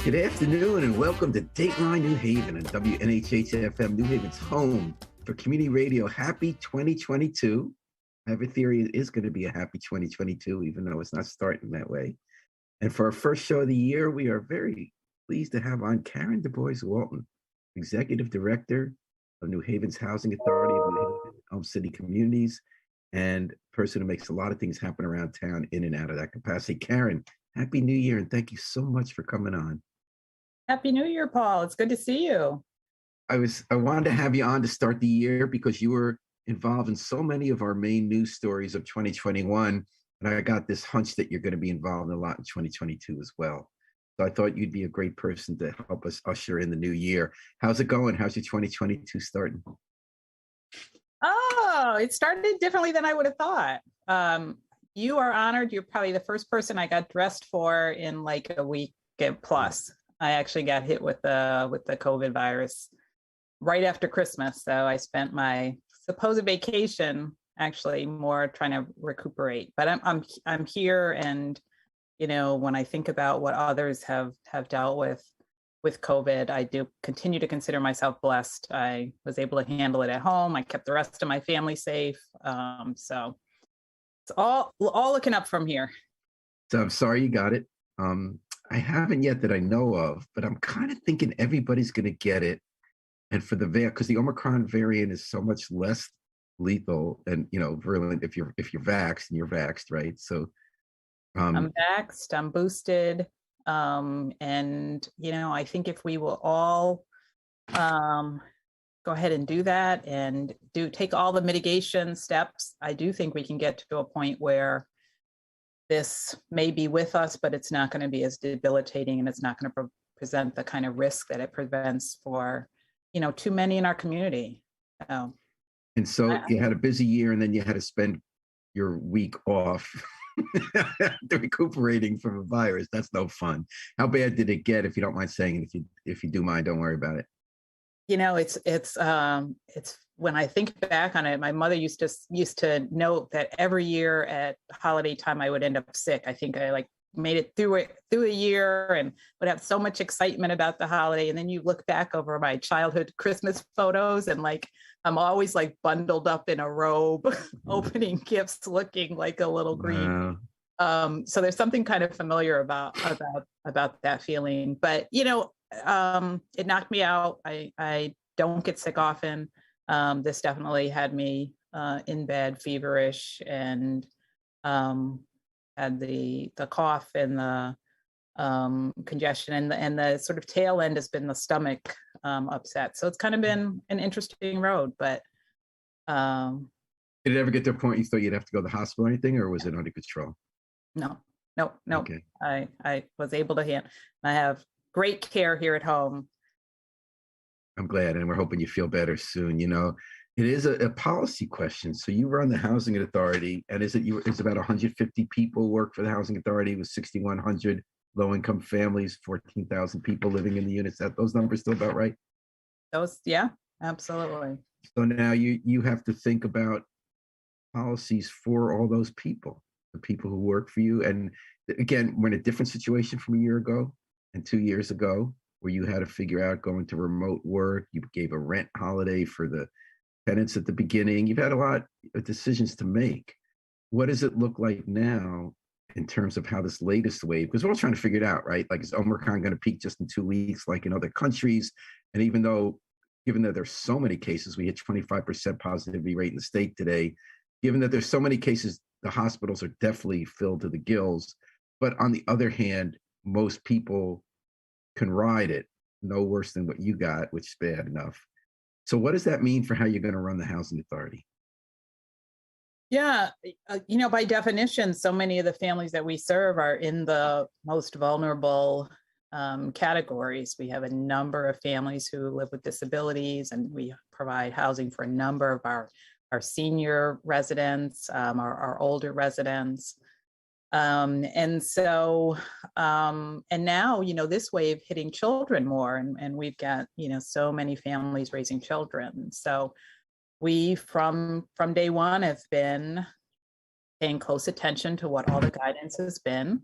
Good afternoon and welcome to Dateline New Haven and WNHH-FM, New Haven's home for community radio. Happy 2022. I have a theory it is going to be a happy 2022, even though it's not starting that way. And for our first show of the year, we are very pleased to have on Karen DuBois-Walton, Executive Director of New Haven's Housing Authority of New Haven, Elm City Communities, and person who makes a lot of things happen around town in and out of that capacity. Karen, Happy New Year, and thank you so much for coming on. Happy New Year, Paul. It's good to see you. I wanted to have you on to start the year because you were involved in so many of our main news stories of 2021. And I got this hunch that you're going to be involved in a lot in 2022 as well. So I thought you'd be a great person to help us usher in the new year. How's it going? How's your 2022 starting? Oh, it started differently than I would have thought. You are honored. You're probably the first person I got dressed for in like a week plus. I actually got hit with the COVID virus right after Christmas. So I spent my supposed vacation actually more trying to recuperate. But I'm here, and you know, when I think about what others have dealt with COVID, I do continue to consider myself blessed. I was able to handle it at home. I kept the rest of my family safe. So it's all looking up from here. So I'm sorry you got it. I haven't yet that I know of, but I'm kind of thinking everybody's going to get it. And for because the Omicron variant is so much less lethal and, you know, virulent if you're vaxxed, and you're vaxxed, right? So I'm vaxxed, I'm boosted. And, you know, I think if we will all go ahead and do that and take all the mitigation steps, I do think we can get to a point where this may be with us, but it's not going to be as debilitating, and it's not going to present the kind of risk that it prevents for, you know, too many in our community. So you had a busy year, and then you had to spend your week off recuperating from a virus. That's no fun. How bad did it get, if you don't mind saying it? If you do mind, don't worry about it. You know, it's when I think back on it, my mother used to note that every year at holiday time I would end up sick. I think I made it through a year and would have so much excitement about the holiday. And then you look back over my childhood Christmas photos, and I'm always bundled up in a robe, opening gifts, looking like a little green. Wow. So there's something kind of familiar about that feeling. But you know, it knocked me out. I don't get sick often. This definitely had me in bed, feverish, and had the cough and the congestion, and the sort of tail end has been the stomach upset. So it's kind of been an interesting road. But did it ever get to a point you thought you'd have to go to the hospital or anything, or was it under control? No. Okay. I was able to handle. I have great care here at home. I'm glad, and we're hoping you feel better soon. You know, it is a policy question. So you run the Housing Authority, and it's about 150 people work for the Housing Authority with 6,100 low-income families, 14,000 people living in the units. Those numbers still about right? Yeah, absolutely. So now you have to think about policies for all those people, the people who work for you. And again, we're in a different situation from a year ago and 2 years ago, where you had to figure out going to remote work. You gave a rent holiday for the tenants at the beginning. You've had a lot of decisions to make. What does it look like now in terms of how this latest wave, because we're all trying to figure it out, right? Like, is Omicron going to peak just in 2 weeks like in other countries? And given that there's so many cases, we hit 25% positivity rate in the state today. Given that there's so many cases, the hospitals are definitely filled to the gills. But on the other hand, most people can ride it no worse than what you got, which is bad enough. So what does that mean for how you're going to run the Housing Authority? Yeah, you know, by definition, so many of the families that we serve are in the most vulnerable categories. We have a number of families who live with disabilities, and we provide housing for a number of our senior residents, our older residents. And now, you know, this wave hitting children more, and we've got, you know, so many families raising children. So we, from day one, have been paying close attention to what all the guidance has been,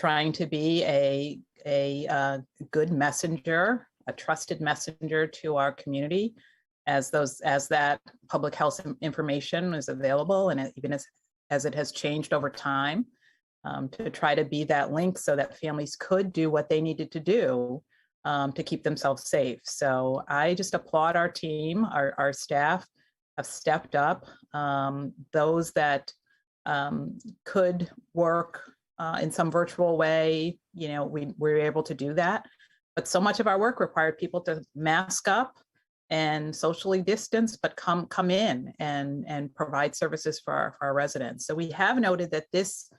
trying to be a good messenger, a trusted messenger to our community as that public health information is available, and even as it has changed over time, to try to be that link so that families could do what they needed to do to keep themselves safe. So I just applaud our team. Our staff have stepped up. Those that could work in some virtual way, we were able to do that. But so much of our work required people to mask up and socially distance, but come in and provide services for our residents. So we have noted that this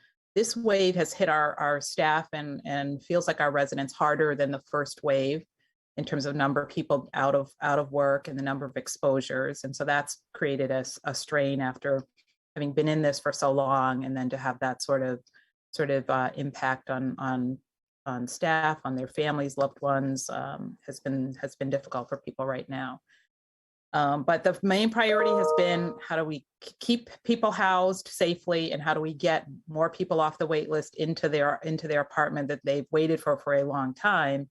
wave has hit our staff and feels like our residents harder than the first wave in terms of number of people out of work and the number of exposures. And so that's created a strain after having been in this for so long, and then to have that sort of impact on staff, on their families, loved ones, has been difficult for people right now. But the main priority has been, how do we keep people housed safely, and how do we get more people off the wait list into their apartment that they've waited for a long time.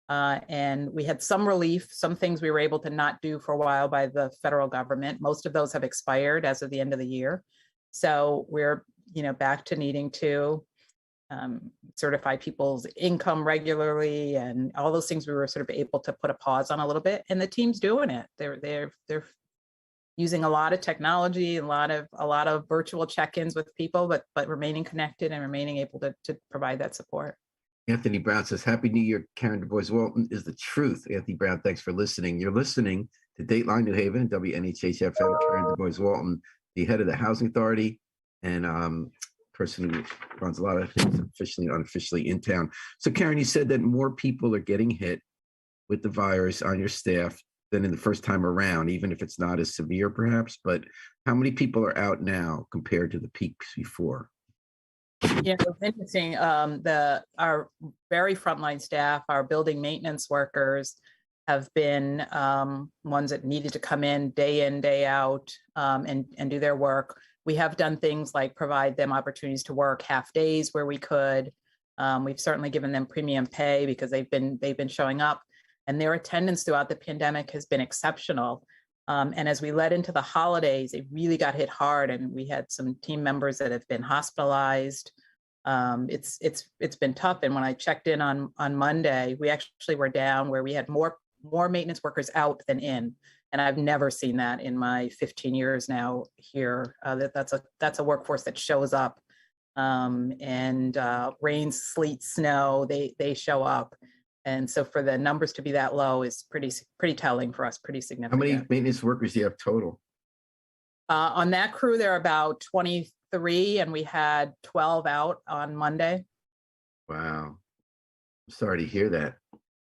And we had some relief, some things we were able to not do for a while by the federal government. Most of those have expired as of the end of the year. So we're back to needing to certify people's income regularly, and all those things we were sort of able to put a pause on a little bit. And the team's doing it. They're using a lot of technology, a lot of virtual check-ins with people, but remaining connected and remaining able to provide that support. Anthony Brown says, Happy New Year, Karen DuBois-Walton is the truth. Anthony Brown, thanks for listening. You're listening to Dateline New Haven, WNHH-FM. Karen DuBois-Walton, the head of the Housing Authority, and person who runs a lot of things officially and unofficially in town. So Karen, you said that more people are getting hit with the virus on your staff than in the first time around, even if it's not as severe perhaps, but how many people are out now compared to the peaks before? Yeah, it's interesting. Our very frontline staff, our building maintenance workers, have been ones that needed to come in, day out, and do their work. We have done things like provide them opportunities to work half days where we could. We've certainly given them premium pay because they've been showing up, and their attendance throughout the pandemic has been exceptional. And as we led into the holidays, it really got hit hard, and we had some team members that have been hospitalized. It's been tough. And when I checked in on Monday, we actually were down where we had more maintenance workers out than in. And I've never seen that in my 15 years now here. That's a workforce that shows up, and rain, sleet, snow, they show up. And so for the numbers to be that low is pretty telling for us, pretty significant. How many maintenance workers do you have total? On that crew, there are about 23, and we had 12 out on Monday. Wow. I'm sorry to hear that.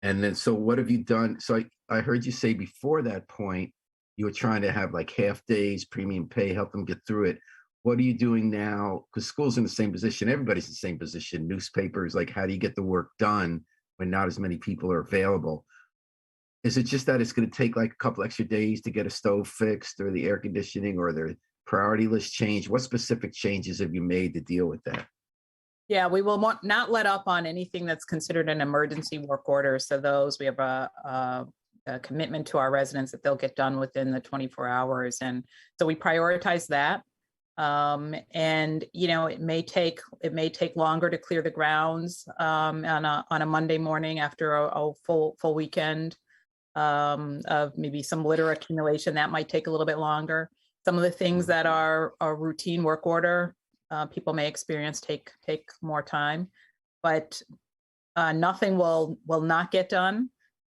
And then, so what have you done? So I heard you say before that point, you were trying to have like half days, premium pay, help them get through it. What are you doing now? Because school's in the same position. Everybody's in the same position. Newspapers, like, how do you get the work done when not as many people are available? Is it just that it's going to take like a couple extra days to get a stove fixed, or the air conditioning, or their priority list change? What specific changes have you made to deal with that? Yeah, we will not let up on anything that's considered an emergency work order. So those, we have a commitment to our residents that they'll get done within the 24 hours. And so we prioritize that. And it may take longer to clear the grounds on a Monday morning after a full weekend of maybe some litter accumulation. That might take a little bit longer. Some of the things that are a routine work order, people may experience take more time, but nothing will not get done.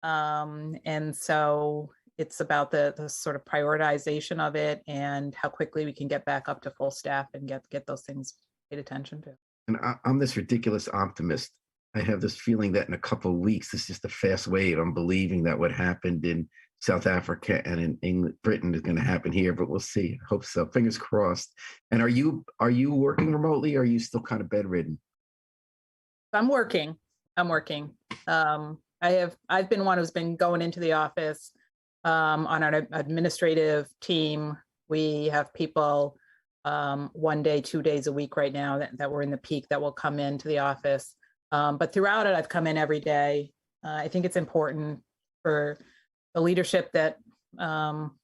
And so it's about the sort of prioritization of it and how quickly we can get back up to full staff and get those things paid attention to. And I'm this ridiculous optimist. I have this feeling that in a couple of weeks, this is just a fast wave. I'm believing that what happened in South Africa and in England, Britain is going to happen here, but we'll see. I hope so. Fingers crossed. And are you working remotely, or are you still kind of bedridden? I'm working. I've been one who's been going into the office on an administrative team. We have people 1 day, 2 days a week right now that we're in the peak that will come into the office. But throughout it, I've come in every day. I think it's important for the leadership that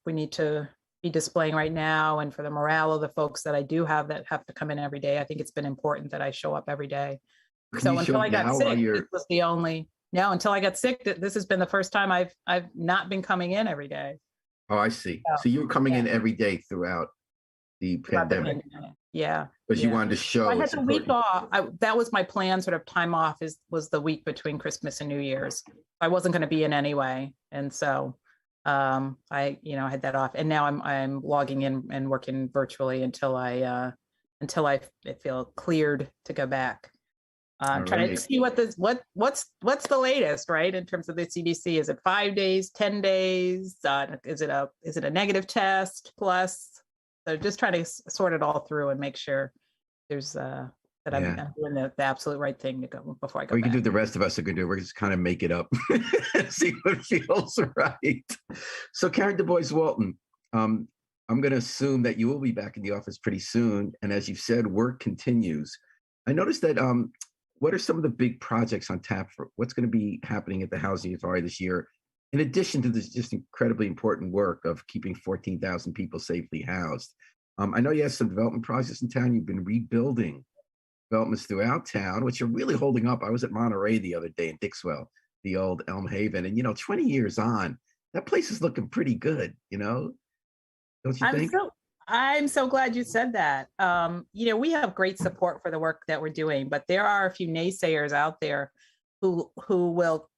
we need to be displaying right now, and for the morale of the folks that I do have that have to come in every day. I think it's been important that I show up every day. Can So you show until up I got now while sick, this you're was the only. No, until I got sick, this has been the first time I've not been coming in every day. Oh, I see. So, So you were coming yeah, in every day throughout the throughout the pandemic pandemic. Yeah, because you yeah. wanted to I show had it's the week important. off. That was my plan, sort of time off was the week between Christmas and New Year's. I wasn't going to be in anyway, and so I had that off, and now I'm logging in and working virtually until I feel cleared to go back. All I'm trying to right. see what's the latest, right, in terms of the CDC. Is it 5 days, 10 days? Is it a negative test plus? So just trying to sort it all through and make sure there's that Yeah. I'm doing the absolute right thing to go before I go Or you can do back. the rest of us are going to do. We're just kind of make it up, see what feels right. So, Karen DuBois-Walton, I'm going to assume that you will be back in the office pretty soon, and as you've said, work continues. I noticed that. What are some of the big projects on tap for what's going to be happening at the Housing Authority this year? In addition to this just incredibly important work of keeping 14,000 people safely housed, I know you have some development projects in town. You've been rebuilding developments throughout town, which are really holding up. I was at Monterey the other day in Dixwell, the old Elm Haven, and 20 years on, that place is looking pretty good. Don't you I'm think? so I'm so glad you said that. We have great support for the work that we're doing, but there are a few naysayers out there who will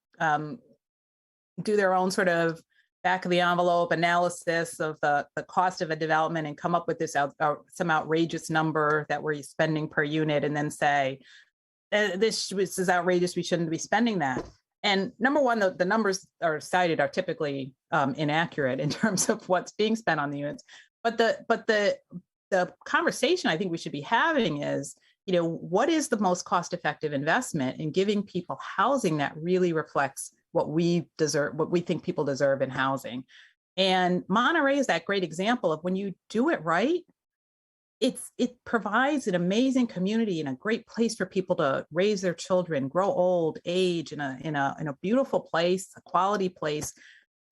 do their own sort of back of the envelope analysis of the cost of a development and come up with some outrageous number that we're spending per unit, and then say this is outrageous. We shouldn't be spending that. And number one, the numbers are cited are typically inaccurate in terms of what's being spent on the units. But the conversation I think we should be having is, what is the most cost-effective investment in giving people housing that really reflects what we deserve, what we think people deserve in housing. And Monterey is that great example of when you do it right, it provides an amazing community and a great place for people to raise their children, grow old, age in a beautiful place, a quality place.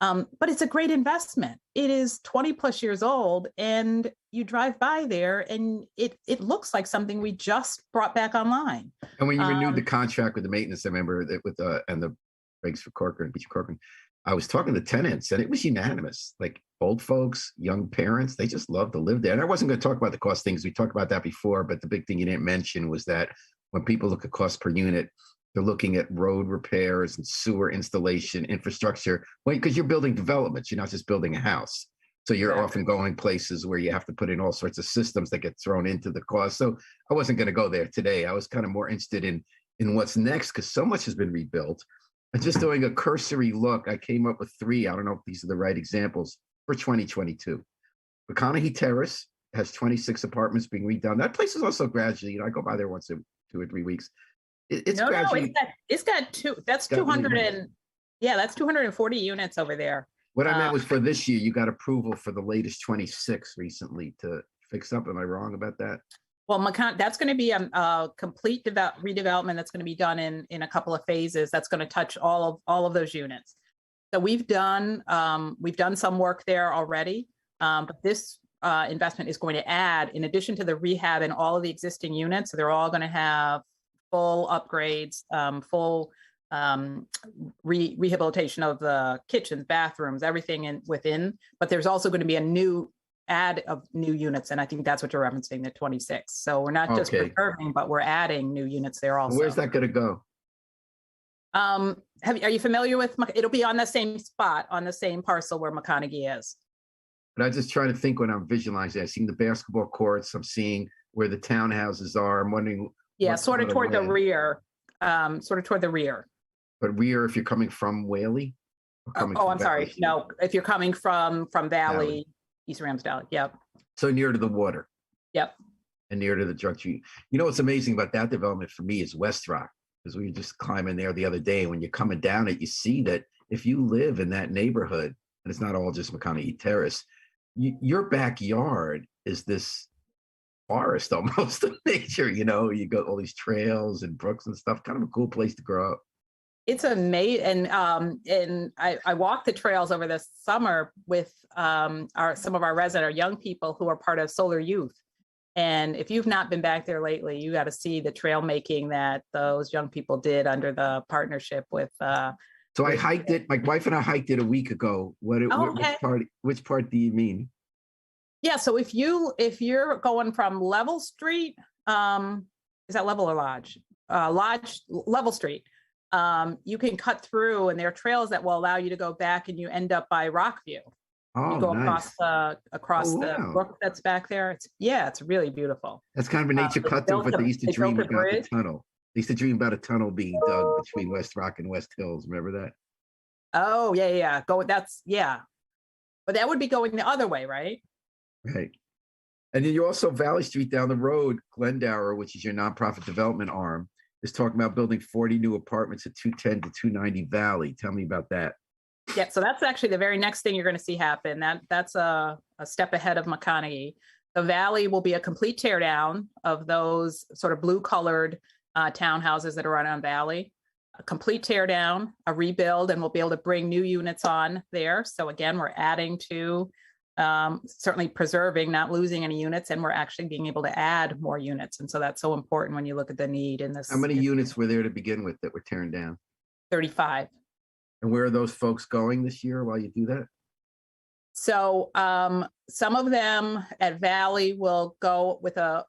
But it's a great investment. It is 20 plus years old, and you drive by there and it looks like something we just brought back online. And when you renewed the contract with the maintenance, I remember that and the breaks for Corcoran, Beach Corcoran, I was talking to tenants and it was unanimous. Like old folks, young parents, they just love to live there. And I wasn't going to talk about the cost things. We talked about that before, but the big thing you didn't mention was that when people look at cost per unit, they're looking at road repairs and sewer installation, infrastructure. Well, because you're building developments, you're not just building a house. So you're often going places where you have to put in all sorts of systems that get thrown into the cost. So I wasn't going to go there today. I was kind of more interested in what's next because so much has been rebuilt. And just doing a cursory look, I came up with 3. I don't know if these are the right examples for 2022. McConaughey Terrace has 26 apartments being redone. That place is also gradually, I go by there once in 2 or 3 weeks. It's gradually. It's got two. That's 200 and that's 240 units over there. What I meant was for this year, you got approval for the latest 26 recently to fix up. Am I wrong about that? Well, that's going to be a complete redevelopment that's going to be done in a couple of phases. That's going to touch all of those units. So we've done some work there already, but this investment is going to add, in addition to the rehab in all of the existing units. So they're all going to have full upgrades, full rehabilitation of the kitchens, bathrooms, everything within. But there's also going to be a new add of new units, and I think that's what you're referencing, the 26. So we're not just preserving, but we're adding new units there also. Where's that going to go? Are you familiar with? It'll be on the same spot, on the same parcel where McConaughey is. But I just try to think when I'm visualizing. I'm seeing the basketball courts. I'm seeing where the townhouses are. I'm wondering. Yeah, sort of toward the rear. Sort of toward the rear. But rear, if you're coming from Whaley. I'm sorry. No, if you're coming from Valley. East Ramsdale. Yep. So near to the water. Yep. And near to the drug treat. What's amazing about that development for me is West Rock, because we were just climbing there the other day. And when you're coming down it, you see that if you live in that neighborhood, and it's not all just McConaughey Terrace, your backyard is this forest almost of nature, you know, you got all these trails and brooks and stuff, kind of a cool place to grow up. It's amazing, and I walked the trails over this summer with our some of our resident or young people who are part of Solar Youth. And if you've not been back there lately, you got to see the trail making that those young people did under the partnership with. So I hiked it. My wife and I hiked it a week ago. Oh, okay. Which part do you mean? Yeah, so if you're going from Level Street, is that Level or Lodge? Level Street. You can cut through, and there are trails that will allow you to go back, and you end up by Rockview. Oh, You go nice. across Oh, the wow. brook that's back there. It's really beautiful. That's kind of a nature They cut through, built but a they used to they dream built a about the bridge. tunnel. They used to dream about a tunnel being dug between West Rock and West Hills. Remember that? Oh, yeah. Yeah. But that would be going the other way, right? Right. And then you also Valley Street down the road, Glendower, which is your nonprofit development arm, is talking about building 40 new apartments at 210 to 290 Valley. Tell me about that. Yeah, so that's actually the very next thing you're going to see happen. That's a step ahead of McConaughey. The Valley will be a complete teardown of those sort of blue-colored townhouses that are right on Valley. A complete teardown, a rebuild, and we'll be able to bring new units on there. So again, we're adding to certainly preserving, not losing any units, and we're actually being able to add more units. And so that's so important when you look at the need in this. How many units were there to begin with that were tearing down? 35. And where are those folks going this year while you do that? So some of them at Valley will go with a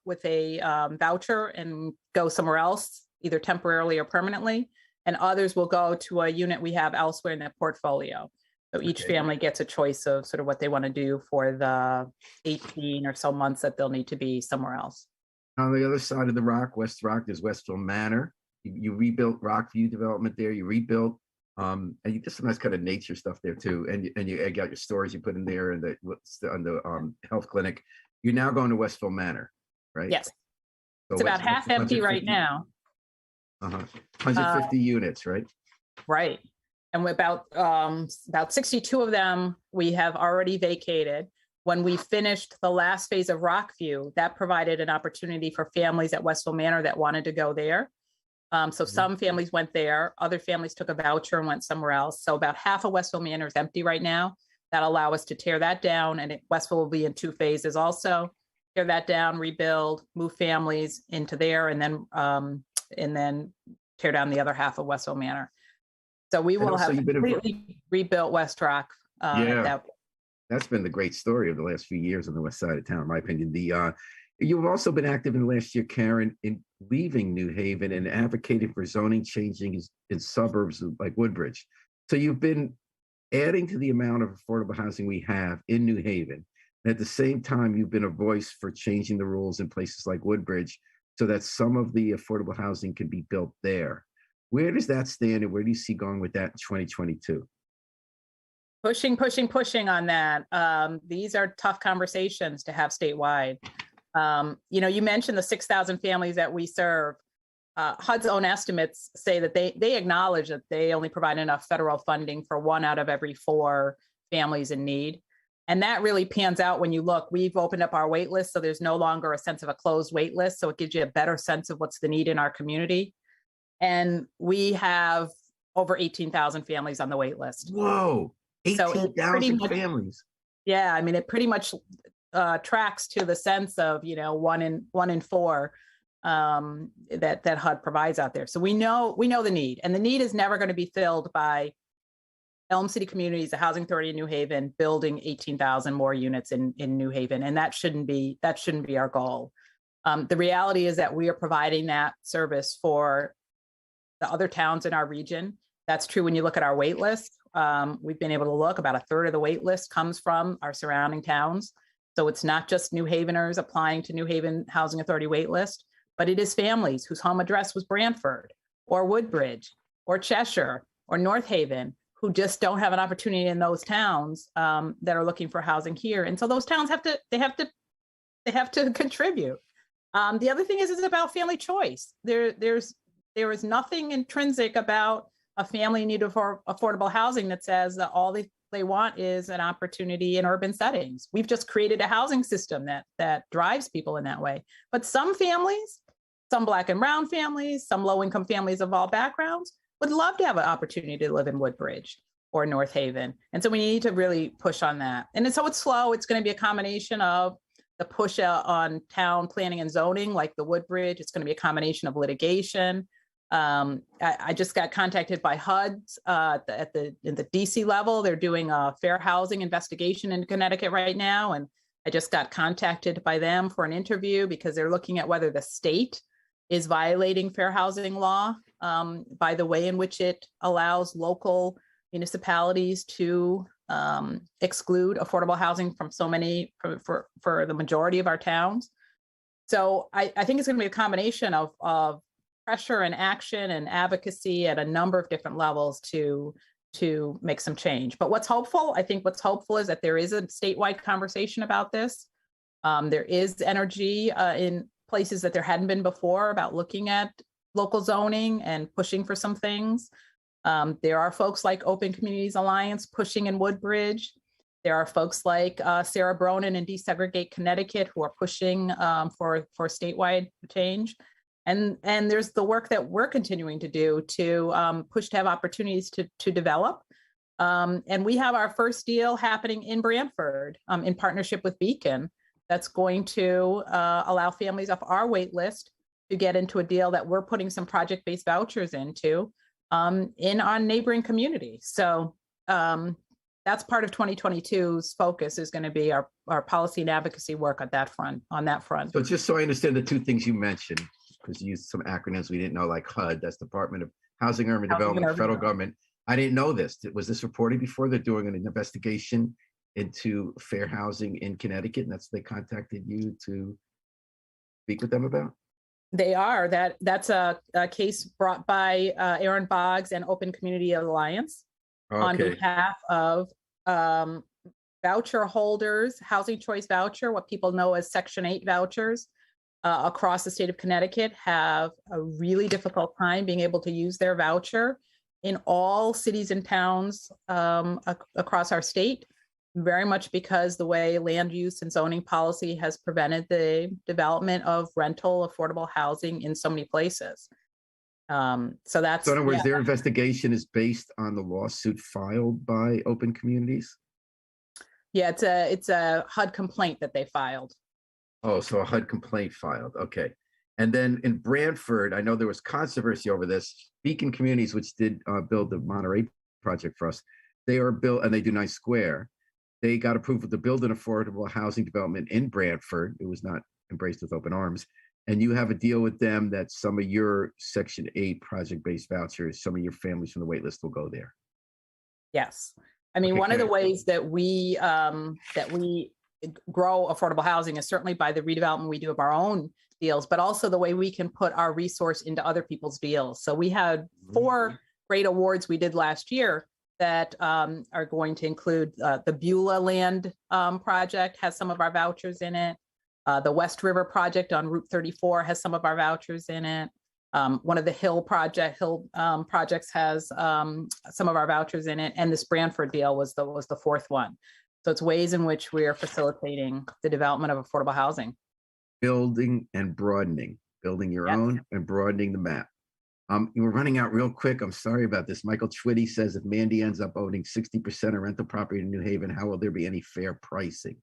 voucher and go somewhere else, either temporarily or permanently, and others will go to a unit we have elsewhere in that portfolio. So each family gets a choice of sort of what they want to do for the 18 or so months that they'll need to be somewhere else. On the other side of the rock, West Rock, there's Westville Manor. You rebuilt Rockview development there. You rebuilt, and you did some nice kind of nature stuff there too. And you got your stores you put in there and the health clinic. You're now going to Westville Manor, right? Yes. So It's about half empty right now. 150 units, right? Right. And we're about 62 of them we have already vacated. When we finished the last phase of Rockview, that provided an opportunity for families at Westville Manor that wanted to go there. So some families went there, other families took a voucher and went somewhere else. So about half of Westville Manor is empty right now. That'll allow us to tear that down, and Westville will be in 2 phases also. Tear that down, rebuild, move families into there, and then tear down the other half of Westville Manor. So we will have completely rebuilt West Rock. That's been the great story of the last few years on the west side of town, in my opinion. You've also been active in the last year, Karen, in leaving New Haven and advocating for zoning changing in suburbs like Woodbridge. So you've been adding to the amount of affordable housing we have in New Haven. And at the same time, you've been a voice for changing the rules in places like Woodbridge so that some of the affordable housing can be built there. Where does that stand, and where do you see going with that in 2022? Pushing on that. These are tough conversations to have statewide. You mentioned the 6,000 families that we serve. HUD's own estimates say that they acknowledge that they only provide enough federal funding for 1 out of every 4 families in need. And that really pans out when you look. We've opened up our wait list, so there's no longer a sense of a closed wait list. So it gives you a better sense of what's the need in our community. And we have over 18,000 families on the wait list. Whoa, 18,000 families. Yeah, I mean, it pretty much tracks to the sense of, 1 in 4 that HUD provides out there. So we know the need, and the need is never going to be filled by Elm City Communities, the Housing Authority in New Haven, building 18,000 more units in New Haven, and that shouldn't be our goal. The reality is that we are providing that service for the other towns in our region. That's true when you look at our wait list. We've been able to look, about 1/3 of the wait list comes from our surrounding towns. So it's not just New Haveners applying to New Haven Housing Authority wait list, but it is families whose home address was Brantford or Woodbridge or Cheshire or North Haven who just don't have an opportunity in those towns that are looking for housing here. And so those towns have to contribute. The other thing is about family choice. There is nothing intrinsic about a family in need of affordable housing that says that all the they want is an opportunity in urban settings. We've just created a housing system that drives people in that way. But some families, some Black and brown families, some low-income families of all backgrounds would love to have an opportunity to live in Woodbridge or North Haven. And so we need to really push on that. And so it's slow. It's going to be a combination of the push on town planning and zoning, like the Woodbridge. It's going to be a combination of litigation. I just got contacted by HUD in the DC level. They're doing a fair housing investigation in Connecticut right now. And I just got contacted by them for an interview because they're looking at whether the state is violating fair housing law by the way in which it allows local municipalities to exclude affordable housing from so many, for the majority of our towns. So I think it's going to be a combination of pressure and action and advocacy at a number of different levels to make some change. But what's hopeful is that there is a statewide conversation about this. There is energy in places that there hadn't been before about looking at local zoning and pushing for some things. There are folks like Open Communities Alliance pushing in Woodbridge. There are folks like Sarah Bronin in Desegregate Connecticut who are pushing for statewide change. And there's the work that we're continuing to do to push to have opportunities to develop. And we have our first deal happening in Brantford in partnership with Beacon that's going to allow families off our wait list to get into a deal that we're putting some project-based vouchers into in our neighboring community. So that's part of 2022's focus is going to be our policy and advocacy work on that front. So just so I understand the two things you mentioned, because you used some acronyms we didn't know, like HUD, that's Department of Housing, Urban Development, federal government. I didn't know this. Was this reported before? They're doing an investigation into fair housing in Connecticut, and that's they contacted you to speak with them about? They are. That's a case brought by Aaron Boggs and Open Community Alliance on behalf of voucher holders, housing choice voucher, what people know as Section 8 vouchers across the state of Connecticut have a really difficult time being able to use their voucher in all cities and towns across our state, very much because the way land use and zoning policy has prevented the development of rental affordable housing in so many places. So that's— So in other words, their investigation is based on the lawsuit filed by Open Communities? Yeah, it's a HUD complaint that they filed. Oh, so a HUD complaint filed. Okay. And then in Brantford, I know there was controversy over this. Beacon Communities, which did build the Monterey project for us, they are built, and they do Nice Square. They got approval to build an affordable housing development in Brantford. It was not embraced with open arms. And you have a deal with them that some of your Section 8 project-based vouchers, some of your families from the wait list will go there. Yes. I mean, one of the ways that we grow affordable housing is certainly by the redevelopment we do of our own deals, but also the way we can put our resource into other people's deals. So we had 4 great awards we did last year that are going to include the Beulah Land project has some of our vouchers in it. The West River project on Route 34 has some of our vouchers in it. One of the Hill projects has some of our vouchers in it. And this Brantford deal was the 4th one. So it's ways in which we are facilitating the development of affordable housing. Building and broadening, building your own and broadening the map. We're running out real quick. I'm sorry about this. Michael Twitty says, if Mandy ends up owning 60% of rental property in New Haven, how will there be any fair pricing?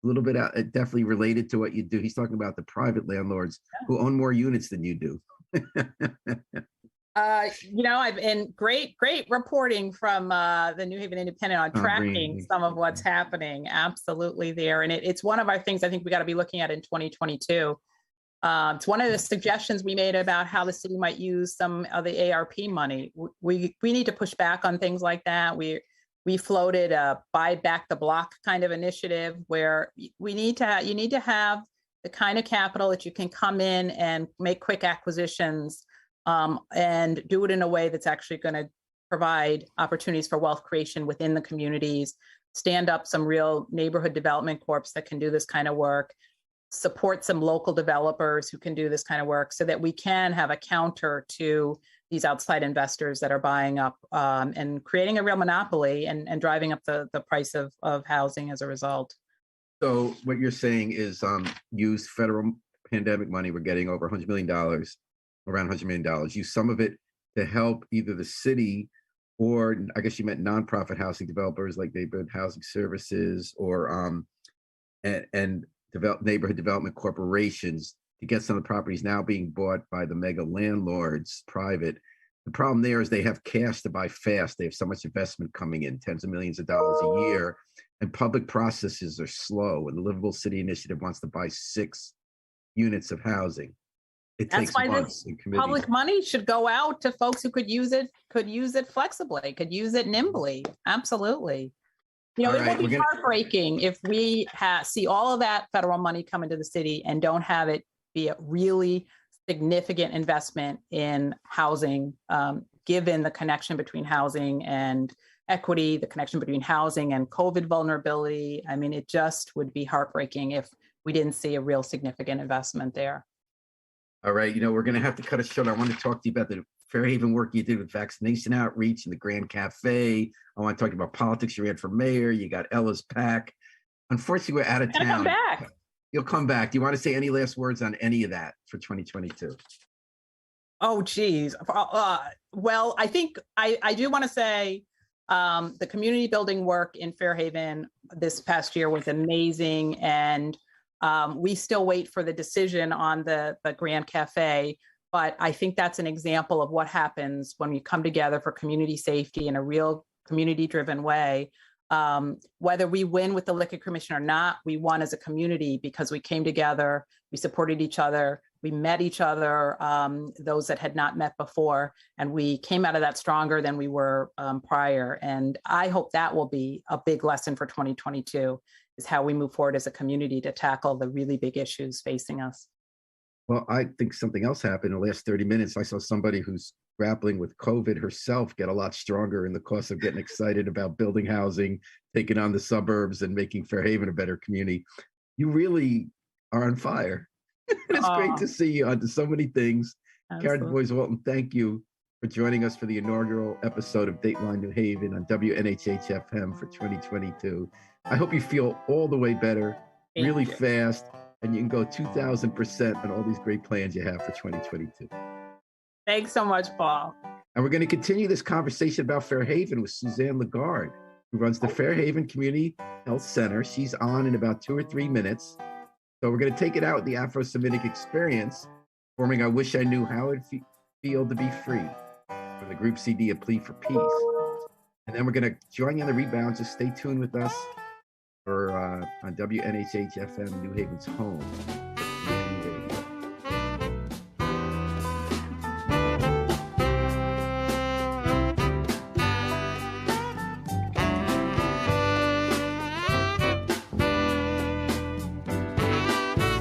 A little bit definitely related to what you do. He's talking about the private landlords who own more units than you do. I've been great reporting from the New Haven Independent on tracking some of what's happening. Absolutely there. And it's one of our things I think we got to be looking at in 2022. It's one of the suggestions we made about how the city might use some of the ARP money. We need to push back on things like that. We floated a buy back the block kind of initiative where you need to have the kind of capital that you can come in and make quick acquisitions and do it in a way that's actually going to provide opportunities for wealth creation within the communities, stand up some real neighborhood development corps that can do this kind of work, support some local developers who can do this kind of work so that we can have a counter to these outside investors that are buying up and creating a real monopoly and driving up the price of housing as a result. So what you're saying is use federal pandemic money. We're getting over $100 million, around $100 million. Use some of it to help either the city or I guess you meant nonprofit housing developers like neighborhood housing services or and develop neighborhood development corporations to get some of the properties now being bought by the mega landlords private. The problem there is they have cash to buy fast. They have so much investment coming in, tens of millions of dollars a year, and public processes are slow. And the Livable City Initiative wants to buy 6 units of housing. It That's takes why months this in committees. public money should go out to folks who could use it flexibly, could use it nimbly. Absolutely. You know, All it right, would be heartbreaking if we see all of that federal money come into the city and don't have it be a really significant investment in housing, given the connection between housing and equity, the connection between housing and COVID vulnerability. I mean, it just would be heartbreaking if we didn't see a real significant investment there. All right, you know, we're going to have to cut it short. I want to talk to you about the Fairhaven work you did with vaccination outreach and the Grand Cafe. I want to talk about politics. You ran for mayor. You got Ella's PAC. Unfortunately, we're out of town. Come back. You'll come back. Do you want to say any last words on any of that for 2022? Oh, geez. Well, I think I do want to say the community building work in Fairhaven this past year was amazing. And we still wait for the decision on the Grand Cafe. But I think that's an example of what happens when we come together for community safety in a real community-driven way. Whether we win with the Liquor Commission or not, we won as a community because we came together, we supported each other, we met each other, those that had not met before, and we came out of that stronger than we were prior. And I hope that will be a big lesson for 2022, is how we move forward as a community to tackle the really big issues facing us. Well, I think something else happened in the last 30 minutes. I saw somebody who's grappling with COVID herself get a lot stronger in the course of getting excited about building housing, taking on the suburbs, and making Fairhaven a better community. You really are on fire. It's great to see you onto so many things. Karen DuBois-Walton, thank you for joining us for the inaugural episode of Dateline New Haven on WNHH-FM for 2022. I hope you feel all the way better, really fast, and you can go 2,000% on all these great plans you have for 2022. Thanks so much, Paul. And we're going to continue this conversation about Fairhaven with Suzanne Lagarde, who runs the Fairhaven Community Health Center. She's on in about 2 or 3 minutes. So we're going to take it out with the Afro-Semitic experience, forming I Wish I Knew How It'd Feel to Be Free, from the group CD, A Plea for Peace. And then we're going to join you on the rebound. Just stay tuned with us for on WNHH-FM, New Haven's home.